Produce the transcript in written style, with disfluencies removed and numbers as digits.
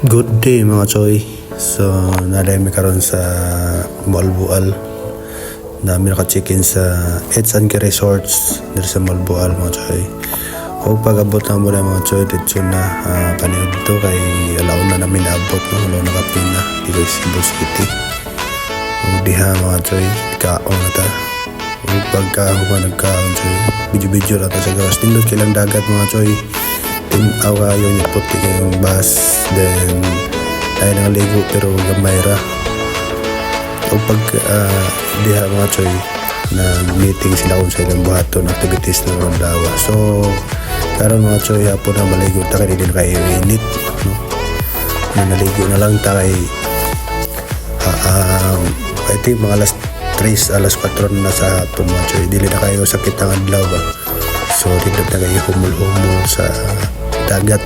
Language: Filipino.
Good day mga choy. So naday mi karon sa Malbual. Nami naka-check-in sa It's and Resorts dito sa Malbual mga choy. O pag-abot na mo na mga choy dito na paniod dito kay alaw na namin naabot no, alaw na kapina dito sa Cebu City. O diha mga choy, kaon na ta. O pagkahuman nagkaon choy, video-video na ta sa gawas. Tindot kilang dagat mga choy. Awa yun yung puti yung bus, then tayo nang ligo pero gamay ra. O pag diha mga choy na meeting sila kung sa ilang buhaton activities na Rondawa. So karon mga choy hapon na maligo ta kay din kay init no? Na naligo na lang ta kay I think mga alas 3 alas 4 na sa hapon mga choy, dili na kayo sakit ang adlaw ba. So dito na kayo humul-humul sa dagat.